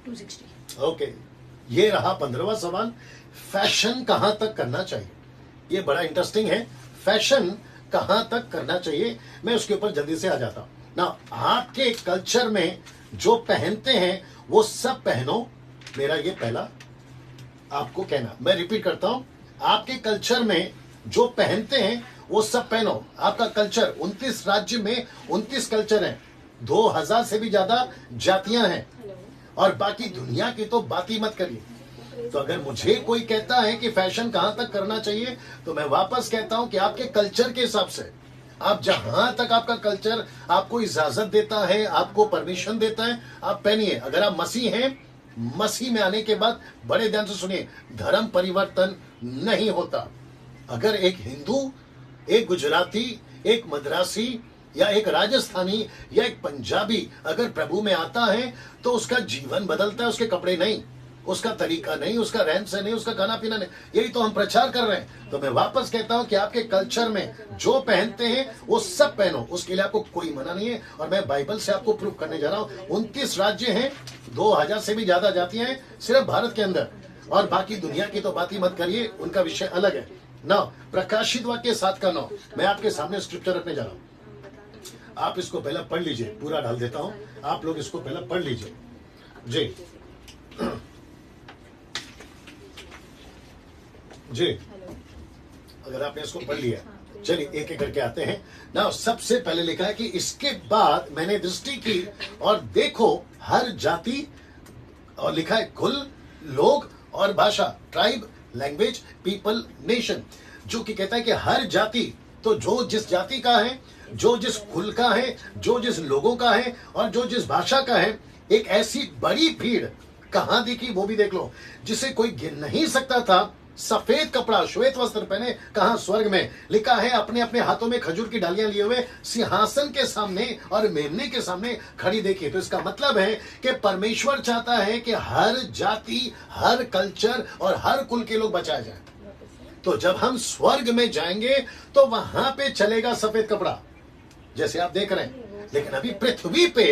260। Okay, ये रहा 15वां सवाल। फैशन कहां तक करना चाहिए? ये बड़ा इंटरेस्टिंग है। फैशन कहां तक करना चाहिए, मैं उसके ऊपर जल्दी से आ जाता हूं ना। आपके कल्चर में जो पहनते हैं वो सब पहनो, मेरा ये पहला आपको कहना। मैं रिपीट करता हूं, आपके कल्चर में जो पहनते हैं वो सब पहनो। आपका कल्चर 29 राज्य में 29 कल्चर हैं, 2000 से भी ज्यादा जातियां हैं, और बाकी दुनिया की तो बात ही मत करिए। तो अगर मुझे कोई कहता है कि फैशन कहां तक करना चाहिए, तो मैं वापस कहता हूं कि आपके कल्चर के हिसाब से, आप जहां तक आपका कल्चर आपको इजाजत देता है, आपको परमिशन देता है, आप पहनिए। अगर आप मसीह हैं, मसीह में आने के बाद बड़े ध्यान से सुनिए, धर्म परिवर्तन नहीं होता। अगर एक हिंदू, एक गुजराती, एक मद्रासी या एक राजस्थानी या एक पंजाबी अगर प्रभु में आता है तो उसका जीवन बदलता है, उसके कपड़े नहीं, उसका तरीका नहीं, उसका रहन सहन नहीं, उसका खाना पीना नहीं। यही तो हम प्रचार कर रहे हैं। तो मैं वापस कहता हूं कि आपके कल्चर में जो पहनते हैं वो सब पहनो, उसके लिए आपको कोई मना नहीं है। और मैं बाइबल से आपको प्रूफ करने जा रहा हूं। 29 राज्य हैं, 2000 से भी ज्यादा जातियां हैं सिर्फ भारत के अंदर, और बाकी दुनिया की तो बात ही मत करिए, उनका विषय अलग है। 9 प्रकाशित वाक्य 7 का 9 मैं आपके सामने स्क्रिप्चर रखने जा रहा हूं। आप इसको पहले पढ़ लीजिए, पूरा डाल देता हूं, आप लोग इसको पहले पढ़ लीजिए जी। जी, अगर आपने इसको पढ़ लिया, चलिए एक एक करके आते हैं ना। सबसे पहले लिखा है कि इसके बाद मैंने दृष्टि की और देखो हर जाति, और लिखा है कुल, लोग और भाषा, ट्राइब, लैंग्वेज, पीपल, नेशन, जो कि कहता है कि हर जाति, तो जो जिस जाति का है, जो जिस कुल का है, जो जिस लोगों का है, और जो जिस भाषा का है, एक ऐसी बड़ी भीड़ कहां दिखी वो भी देख लो, जिसे कोई गिन नहीं सकता था। सफेद कपड़ा, श्वेत वस्त्र पहने, कहां? स्वर्ग में। लिखा है अपने अपने हाथों में खजूर की डालियां लिए हुए सिंहासन के सामने और मेमने के सामने खड़ी देखी। तो इसका मतलब है कि परमेश्वर चाहता है कि हर जाति, हर कल्चर और हर कुल के लोग बचाए जाएं। तो जब हम स्वर्ग में जाएंगे तो वहां पे चलेगा सफेद कपड़ा, जैसे आप देख रहे हैं। लेकिन अभी पृथ्वी पे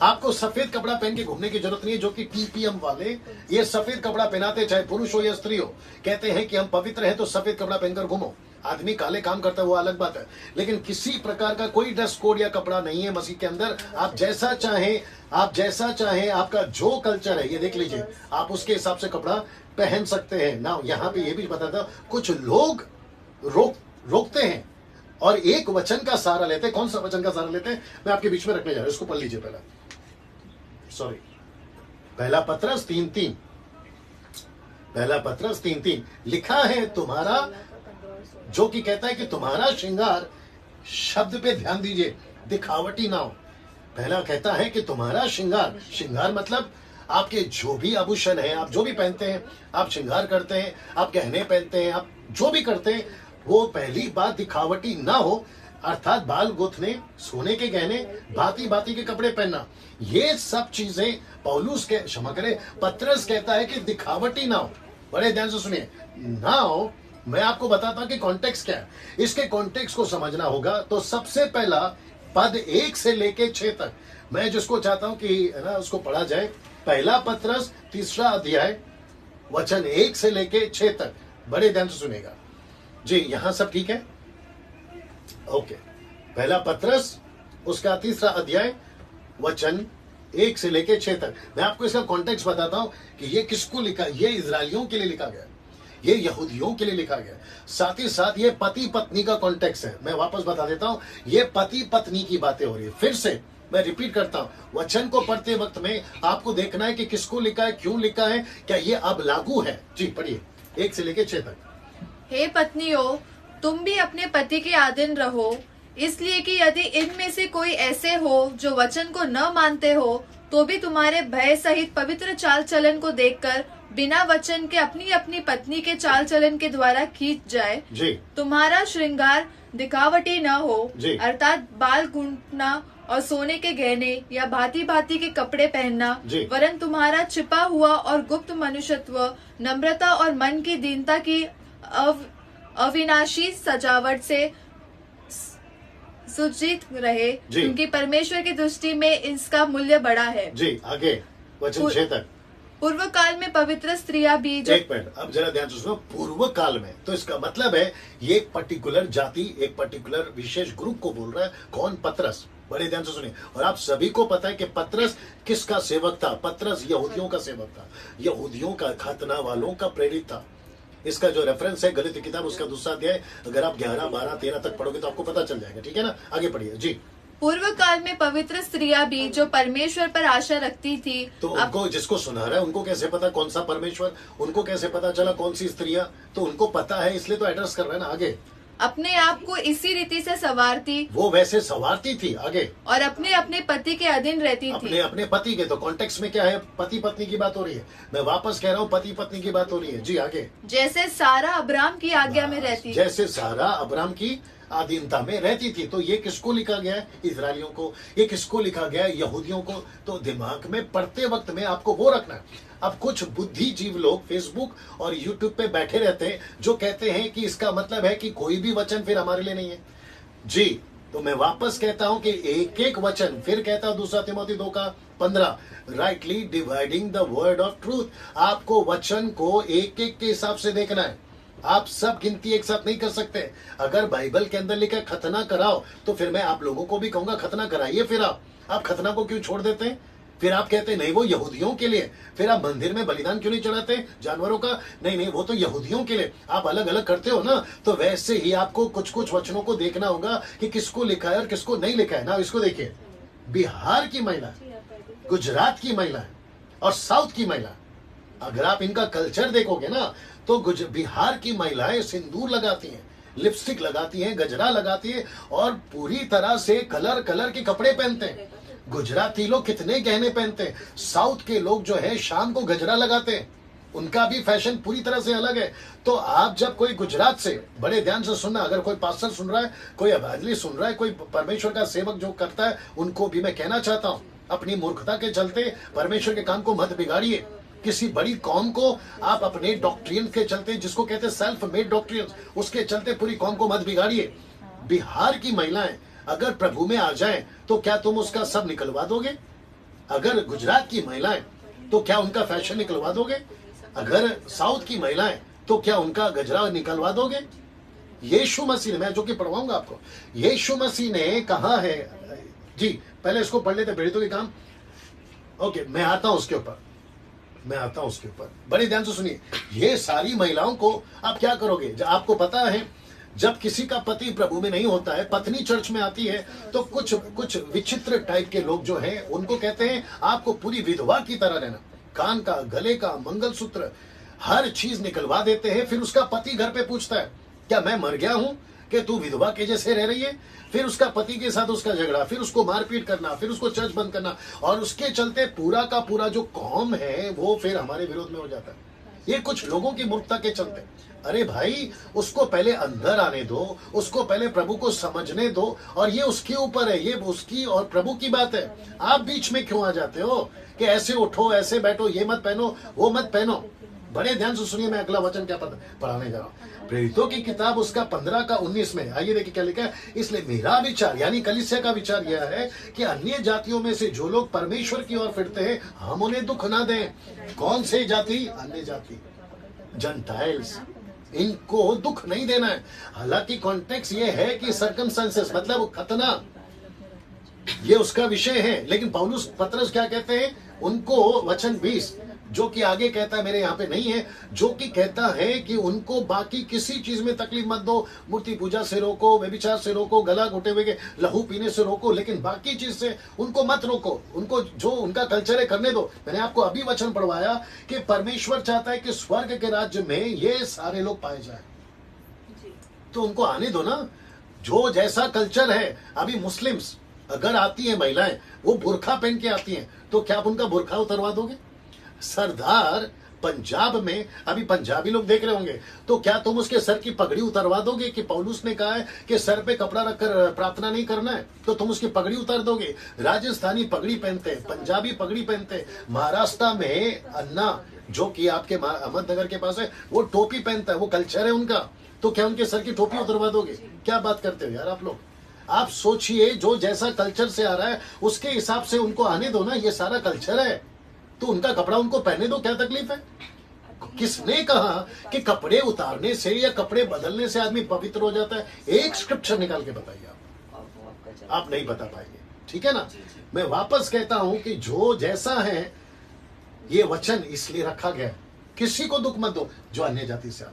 आपको सफेद कपड़ा पहन के घूमने की जरूरत नहीं है, जो कि टीपीएम वाले ये सफेद कपड़ा पहनाते, चाहे पुरुष हो या स्त्री हो। कहते हैं कि हम पवित्र हैं तो सफेद कपड़ा पहनकर घूमो। आदमी काले काम करता है वो अलग बात है, लेकिन किसी प्रकार का कोई ड्रेस कोड या कपड़ा नहीं है मसीह के अंदर। आप जैसा चाहें, आप जैसा चाहें, आपका जो कल्चर है ये देख लीजिए, आप उसके हिसाब से कपड़ा पहन सकते हैं ना। यहाँ पे ये भी बताता, कुछ लोग रोकते हैं और एक वचन का सहारा लेते हैं। कौन सा वचन का सहारा लेते हैं मैं आपके बीच में रखने जा रहा हूं, इसको पढ़ लीजिए पहला। सॉरी, पहला पत्रस 3:3, पहला पत्रस 3:3 लिखा है तुम्हारा, जो कि कहता है कि तुम्हारा श्रृंगार, शब्द पे ध्यान दीजिए, दिखावटी ना हो। पहला कहता है कि तुम्हारा श्रृंगार, श्रृंगार मतलब आपके जो भी आभूषण है, आप जो भी पहनते हैं, आप श्रृंगार करते हैं, आप गहने पहनते हैं, आप जो भी करते हैं, वो पहली बात दिखावटी ना हो। अर्थात बाल गुथने, सोने के गहने, भांति भांति के कपड़े पहनना, ये सब चीजें पौलुस के, क्षमा करें, पत्रस कहता है कि दिखावटी ना हो। बड़े ध्यान से सुनिए, ना हो। मैं आपको बताता हूं कि कॉन्टेक्स्ट क्या है, इसके कॉन्टेक्स्ट को समझना होगा। तो सबसे पहला पद 1 से लेके 6 तक मैं जिसको चाहता हूं कि ना उसको पढ़ा जाए। पहला पत्रस 3 अध्याय वचन 1 से लेके 6 तक, बड़े ध्यान से सुनेगा जी। यहां सब ठीक है? ओके। पहला पत्रस उसका 3 अध्याय वचन 1 से लेके 6 तक। मैं आपको इसका कॉन्टेक्स्ट बताता हूं कि ये किसको लिखा। ये इजरायलियों के लिए लिखा गया, ये यहूदियों के लिए लिखा गया, साथ ही साथ ये पति पत्नी का कॉन्टेक्स्ट है। मैं वापस बता देता हूं, ये पति पत्नी की बातें हो रही है। फिर से मैं रिपीट करता हूं, वचन को पढ़ते वक्त में आपको देखना है कि किसको लिखा है, क्यों लिखा है, क्या ये अब लागू है। जी पढ़िए 1 से लेके 6 तक। हे पत्नियों, तुम भी अपने पति के अधीन रहो, इसलिए कि यदि इनमें से कोई ऐसे हो जो वचन को न मानते हो, तो भी तुम्हारे भय सहित पवित्र चाल चलन को देखकर बिना वचन के अपनी अपनी पत्नी के चाल चलन के द्वारा खींच जाए। जी। तुम्हारा श्रृंगार दिखावटी न हो, अर्थात बाल गूंथना और सोने के गहने या भांति भांति के कपड़े पहनना, वरन तुम्हारा छिपा हुआ और गुप्त मनुष्यत्व, नम्रता और मन की दीनता की अविनाशी सजावट से सुजीत रहे, क्योंकि परमेश्वर की दृष्टि में इसका मूल्य बड़ा है। जी आगे वचन 6 तक। पूर्व काल में पवित्र स्त्रियां भी जो एक मिनट, अब जरा ध्यान से सुनो। पूर्व काल में, तो इसका मतलब है ये एक पर्टिकुलर जाति, एक पर्टिकुलर विशेष ग्रुप को बोल रहा है। कौन? पतरस। बड़े ध्यान से सुनिए। और आप सभी को पता है कि पतरस किसका सेवक था? पतरस यहूदियों का सेवक था, यहूदियों का, खतना वालों का प्रेरित था। इसका जो रेफरेंस है गलीत किताब, उसका दूसरा अध्याय, अगर आप 11, 12, 13 तक पढ़ोगे तो आपको पता चल जाएगा। ठीक है ना? आगे पढ़िए जी। पूर्व काल में पवित्र स्त्रियां भी जो परमेश्वर पर आशा रखती थी, तो उनको, जिसको सुना रहा है उनको कैसे पता कौन सा परमेश्वर? उनको कैसे पता चला कौन सी स्त्रियां? तो उनको पता है, इसलिए तो एड्रेस कर रहा है ना। आगे। अपने आप को इसी रीति से संवारती, वो वैसे संवारती थी। आगे। और अपने अपने पति के अधीन रहती अपने थी। अपने पति के, तो कॉन्टेक्स्ट में क्या है? पति पत्नी की बात हो रही है। मैं वापस कह रहा हूँ, पति पत्नी की बात हो रही है जी। आगे। जैसे सारा अब्राहम की आज्ञा में रहती। जैसे सारा अब्राहम की अधीनता में रहती थी। तो ये किसको लिखा गया है? इजरायलियों को। ये किसको लिखा गया है? यहूदियों को। तो दिमाग में पढ़ते वक्त में आपको वो रखना है। अब कुछ बुद्धिजीव लोग फेसबुक और यूट्यूब पे बैठे रहते हैं जो कहते हैं कि इसका मतलब है कि कोई भी वचन फिर हमारे लिए नहीं है जी। तो मैं वापस कहता हूं कि एक एक वचन, फिर कहता हूं 2 Timothy 2:15, rightly dividing the word of truth. आपको वचन को एक एक के हिसाब से देखना है। आप सब गिनती एक साथ नहीं कर सकते। अगर बाइबल के अंदर लिखा खतना कराओ, तो फिर मैं आप लोगों को भी कहूंगा खतना कराइए। फिर आप खतना को क्यों छोड़ देते हैं? फिर आप कहते हैं नहीं वो यहूदियों के लिए। फिर आप मंदिर में बलिदान क्यों नहीं चढ़ाते जानवरों का? नहीं नहीं, वो तो यहूदियों के लिए। आप अलग अलग करते हो ना। तो वैसे ही आपको कुछ कुछ वचनों को देखना होगा कि किसको लिखा है और किसको नहीं लिखा है ना। इसको देखिए, बिहार की महिला, गुजरात की महिला और साउथ की महिला, अगर आप इनका कल्चर देखोगे ना, तो बिहार की महिलाएं सिंदूर लगाती हैं, लिपस्टिक लगाती हैं, गजरा लगाती है और पूरी तरह से कलर कलर के कपड़े पहनते हैं। गुजराती लोग कितने गहने पहनते हैं। साउथ के लोग जो है शाम को गजरा लगाते हैं। उनका भी फैशन पूरी तरह से अलग है। तो आप जब कोई गुजरात से, बड़े ध्यान से सुनना, अगर कोई पास्टर सुन रहा है, कोई एवांजलिस्ट सुन रहा है, कोई परमेश्वर का सेवक जो करता है, उनको भी मैं कहना चाहता हूं, अपनी मूर्खता के चलते परमेश्वर के काम को मत बिगाड़िए। किसी बड़ी कौम को आप अपने डॉक्ट्रिन के चलते, जिसको कहते हैं सेल्फ मेड डॉक्ट्रिन, उसके चलते पूरी कौम को मत बिगाड़िए। बिहार की महिलाएं अगर प्रभु में आ जाएं, तो क्या तुम उसका सब निकलवा दोगे? अगर गुजरात की महिलाएं, तो क्या उनका फैशन निकलवा दोगे? अगर साउथ की महिलाएं, तो क्या उनका गजरा निकलवा दोगे? यीशु मसीह ने, मैं जो कि पढ़वाऊंगा आपको, यीशु मसीह ने कहा है जी। पहले इसको पढ़ लेते, प्रेरितों के काम। ओके, मैं आता हूं उसके ऊपर, बड़े ध्यान से सुनिए। ये सारी महिलाओं को आप क्या करोगे? आपको पता है, जब किसी का पति प्रभु में नहीं होता है, पत्नी चर्च में आती है, तो कुछ विचित्र टाइप के लोग जो हैं, उनको कहते हैं आपको पूरी विधवा की तरह रहना। कान का, गले का, मंगलसूत्र, हर चीज निकलवा देते हैं। फिर उसका पति घर पे पूछता है, क्या मैं मर गया हूं कि तू विधवा के जैसे रह रही है? फिर उसका पति के साथ उसका झगड़ा, फिर उसको मारपीट करना, फिर उसको चर्च बंद करना, और उसके चलते पूरा का पूरा जो कौम है वो फिर हमारे विरोध में हो जाता है। ये कुछ लोगों की मूर्खता के चलते। अरे भाई, उसको पहले अंदर आने दो, उसको पहले प्रभु को समझने दो, और ये उसके ऊपर है, ये उसकी और प्रभु की बात है। आप बीच में क्यों आ जाते हो कि ऐसे उठो, ऐसे बैठो, ये मत पहनो, वो मत पहनो? बड़े ध्यान से सुनिए, मैं अगला वचन क्या पढ़ाने जा रहा हूं। प्रेरितों की किताब उसका 15:19 में, आइए देखिए क्या लिखा है। इसलिए मेरा विचार, यानी कलीसिया का विचार यह है कि अन्य जातियों में से जो लोग परमेश्वर की ओर फिरते हैं, हम उन्हें दुख ना दें। कौन से जाति? अन्य जाति, जेंटाइल्स। इनको दुख नहीं देना है। हालांकि कॉन्टेक्स्ट ये है कि सर्कमस्टेंसेस, मतलब खतना, ये उसका विषय है। लेकिन पौलुस, पतरस क्या कहते हैं उनको? वचन 20, जो कि आगे कहता है, मेरे यहाँ पे नहीं है, जो कि कहता है कि उनको बाकी किसी चीज में तकलीफ मत दो। मूर्ति पूजा से रोको, व्यभिचार से रोको, गला घोटे हुए के लहू पीने से रोको, लेकिन बाकी चीज से उनको मत रोको। उनको जो उनका कल्चर है करने दो। मैंने आपको अभी वचन पढ़वाया कि परमेश्वर चाहता है कि स्वर्ग के राज्य में ये सारे लोग पाए जाए, तो उनको आने दो ना। जो जैसा कल्चर है, अभी मुस्लिम्स अगर आती है महिलाएं, वो बुरखा पहन के आती हैं, तो क्या आप उनका बुरखा उतरवा दोगे? सरदार पंजाब में, अभी पंजाबी लोग देख रहे होंगे, तो क्या तुम उसके सर की पगड़ी उतरवा दोगे? कि पौलुस ने कहा है कि सर पे कपड़ा रखकर प्रार्थना नहीं करना है, तो तुम उसकी पगड़ी उतार दोगे? राजस्थानी पगड़ी पहनते हैं, पंजाबी पगड़ी पहनते हैं, महाराष्ट्र में अन्ना, जो कि आपके अहमदनगर के पास है, वो टोपी पहनता है, वो कल्चर है उनका। तो क्या उनके सर की टोपी उतरवा दोगे? क्या बात करते हो यार आप लोग? आप सोचिए, जो जैसा कल्चर से आ रहा है उसके हिसाब से उनको आने दो ना। ये सारा कल्चर है, तो उनका कपड़ा उनको पहनने दो, क्या तकलीफ है? किसने कहा कि कपड़े उतारने से या कपड़े बदलने से आदमी पवित्र हो जाता है? एक स्क्रिप्चर निकाल के बताइए आप नहीं बता पाएंगे, ठीक है ना? मैं वापस कहता हूं कि जो जैसा है, ये वचन इसलिए रखा गया, किसी को दुख मत दो जो अन्य जाति से आए,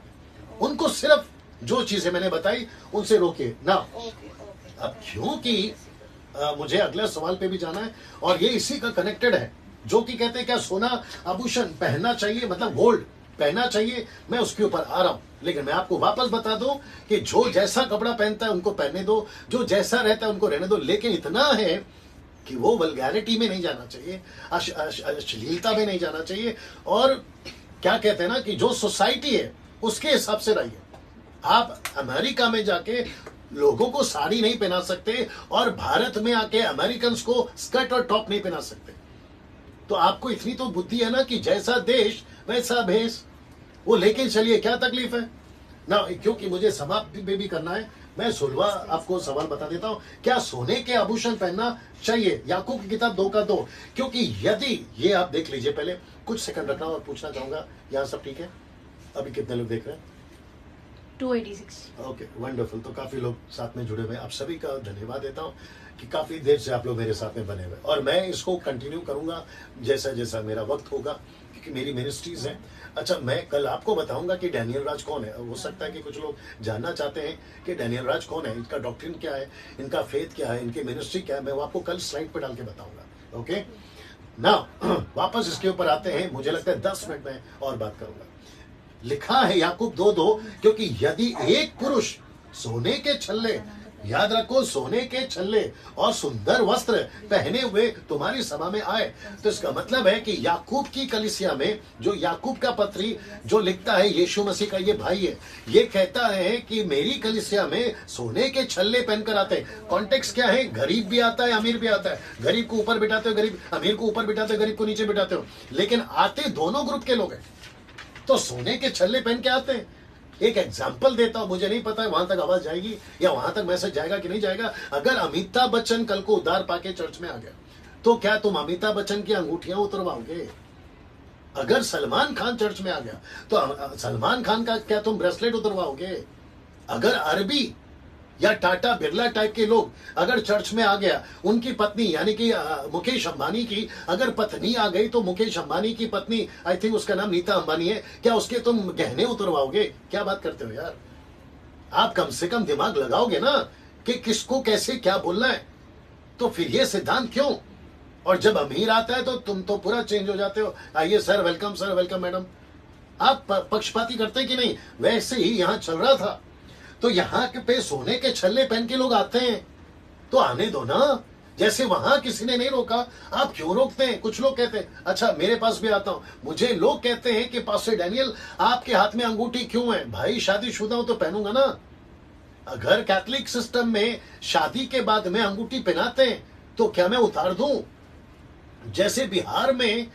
उनको सिर्फ जो चीजें मैंने बताई उनसे रोकिए ना। अब क्योंकि मुझे अगले सवाल पे भी जाना है और ये इसी का कनेक्टेड है, जो कि कहते हैं क्या सोना आभूषण पहनना चाहिए, मतलब गोल्ड पहनना चाहिए, मैं उसके ऊपर आ रहा हूं। लेकिन मैं आपको वापस बता दूं कि जो जैसा कपड़ा पहनता है उनको पहनने दो, जो जैसा रहता है उनको रहने दो। लेकिन इतना है कि वो वल्गैरिटी में नहीं जाना चाहिए, अश्लीलता में नहीं जाना चाहिए, और क्या कहते हैं ना कि जो सोसाइटी है उसके हिसाब से रहिए। आप अमेरिका में जाके लोगों को साड़ी नहीं पहना सकते और भारत में आके अमेरिकन को स्कर्ट और टॉप नहीं पहना सकते। तो आपको इतनी तो बुद्धि है ना कि जैसा देश वैसा भेष, वो लेके चलिए, क्या तकलीफ है ना? क्योंकि मुझे समाप्ति पे भी करना है, मैं 16वां आपको सवाल बता देता हूं, क्या सोने के आभूषण पहनना चाहिए? याकूब की किताब 2:2। क्योंकि यदि, ये आप देख लीजिए, पहले कुछ सेकंड रखना और पूछना चाहूंगा, यहाँ सब ठीक है? अभी कितने लोग देख रहे हैं? 286। Okay, wonderful. तो काफी लोग साथ में जुड़े हुए, आप सभी का धन्यवाद देता हूं कि काफी देर से आप लोग मेरे साथ में बने हुए, और मैं इसको कंटिन्यू करूंगा जैसा जैसा मेरा वक्त होगा, क्योंकि मेरी मिनिस्ट्रीज है। अच्छा, मैं कल आपको बताऊंगा कि डैनियल राज कौन है। हो सकता है कि कुछ लोग जानना चाहते हैं कि डैनियल राज कौन है, इनका डॉक्ट्रिन क्या है, इनका फेथ क्या है, इनकी मिनिस्ट्री क्या है। मैं वो आपको कल स्लाइड पे डाल के बताऊंगा। ओके ना, वापस इसके ऊपर आते हैं। मुझे लगता है 10 मिनट में और बात करूंगा। लिखा है याकूब 2:2, क्योंकि यदि एक पुरुष सोने के छल्ले, याद रखो, सोने के छल्ले और सुंदर वस्त्र पहने हुए तुम्हारी सभा में आए, तो इसका मतलब है कि याकूब की कलीसिया में, जो याकूब का पत्री जो लिखता है, यीशु मसीह का ये भाई है, ये कहता है कि मेरी कलीसिया में सोने के छल्ले पहनकर आते हैं। कॉन्टेक्स्ट क्या है? गरीब भी आता है, अमीर भी आता है। गरीब को ऊपर बिठाते हो, गरीब अमीर को ऊपर बिठाते हो, गरीब को नीचे बिठाते हो, लेकिन आते दोनों ग्रुप के लोग हैं। तो सोने के छल्ले पहन के आते हैं। एक एग्जाम्पल देता हूं, मुझे नहीं पता है वहां तक आवाज जाएगी या वहां तक मैसेज जाएगा कि नहीं जाएगा। अगर अमिताभ बच्चन कल को उद्धार पाके चर्च में आ गया, तो क्या तुम अमिताभ बच्चन की अंगूठियां उतरवाओगे? अगर सलमान खान चर्च में आ गया, तो सलमान खान का क्या तुम ब्रेसलेट उतरवाओगे? अगर अरबी या टाटा बिरला टाइप के लोग अगर चर्च में आ गया, उनकी पत्नी यानी कि मुकेश अंबानी की अगर पत्नी आ गई, तो मुकेश अंबानी की पत्नी, आई थिंक उसका नाम नीता अंबानी है, क्या उसके तुम गहने उतरवाओगे? क्या बात करते हो यार? आप कम से कम दिमाग लगाओगे ना कि किसको कैसे क्या बोलना है। तो फिर ये सिद्धांत क्यों? और जब अमीर आता है तो तुम तो पूरा चेंज हो जाते हो। आइए sir, welcome sir, welcome madam. आप पक्षपाती करते कि नहीं? वैसे ही यहां चल रहा था। तो यहाँ पे सोने के छल्ले पहन के लोग आते हैं, तो आने दो ना। जैसे वहां किसी ने नहीं रोका, आप क्यों रोकते हैं? कुछ लोग कहते हैं, अच्छा मेरे पास भी आता हूं, मुझे लोग कहते हैं कि पास्टर डैनियल आपके हाथ में अंगूठी क्यों है? भाई शादीशुदा हूं तो पहनूंगा ना। अगर कैथोलिक सिस्टम में शादी के बाद में अंगूठी पहनाते हैं, तो क्या मैं उतार दूं? जैसे बिहार में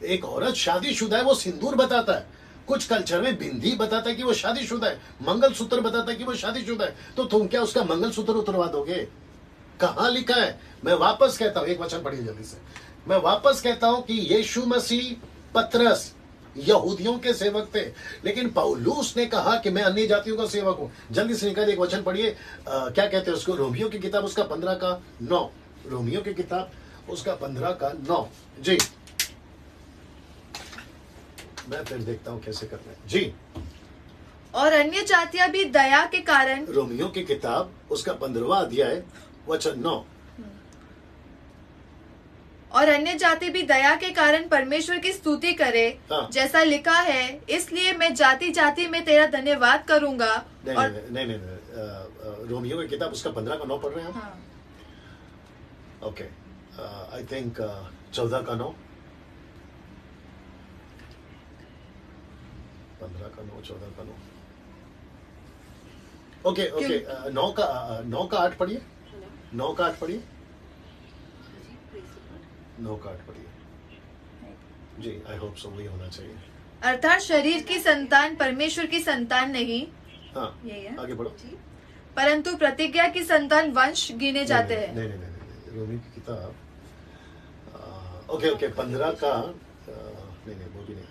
एक औरत शादीशुदा है, वो सिंदूर बताता है, कुछ कल्चर में बिंदी बताता है कि वो शादीशुदा है, मंगलसूत्र बताता है कि वो शादीशुदा है, तो तुम क्या उसका मंगलसूत्र उतरवा दोगे? कहां लिखा है? मैं वापस कहता हूं, एक वचन पढ़िए जल्दी से। मैं वापस कहता हूं कि यीशु मसीह, पतरस यहूदियों के सेवक थे, लेकिन पौलुस ने कहा कि मैं अन्य जातियों का सेवक हूं। जल्दी से निकाल, एक वचन पढ़िए। क्या कहते हैं उसको? रोमियो की किताब उसका 15:9। रोमियो की किताब उसका 15:9 जी। मैं फिर देखता हूं कैसे करना है जी। और अन्य जातियां भी दया के कारण, रोमियो की किताब उसका 15वां अध्याय वचन 9। और अन्य जाति भी दया के कारण परमेश्वर की स्तुति करे, हाँ। जैसा लिखा है, इसलिए मैं जाति जाति में तेरा धन्यवाद करूंगा। नहीं, और नहीं, रोमियो की किताब उसका 15:9 पढ़ रहे हैं हम। हाँ। Okay, I think 14:9, 15:9, 14:9। ओके, 9:8 पढ़िए। 9:8 पढ़िए। 9:8 पढ़िए जी। आई होप सो वही होना चाहिए। अर्थात शरीर की संतान परमेश्वर की संतान नहीं, हाँ, यही है, आगे बढ़ो। परंतु प्रतिज्ञा की संतान वंश गिने जाते हैं। नहीं, रोमी की किताब, ओके, 15 का नहीं, वो भी नहीं।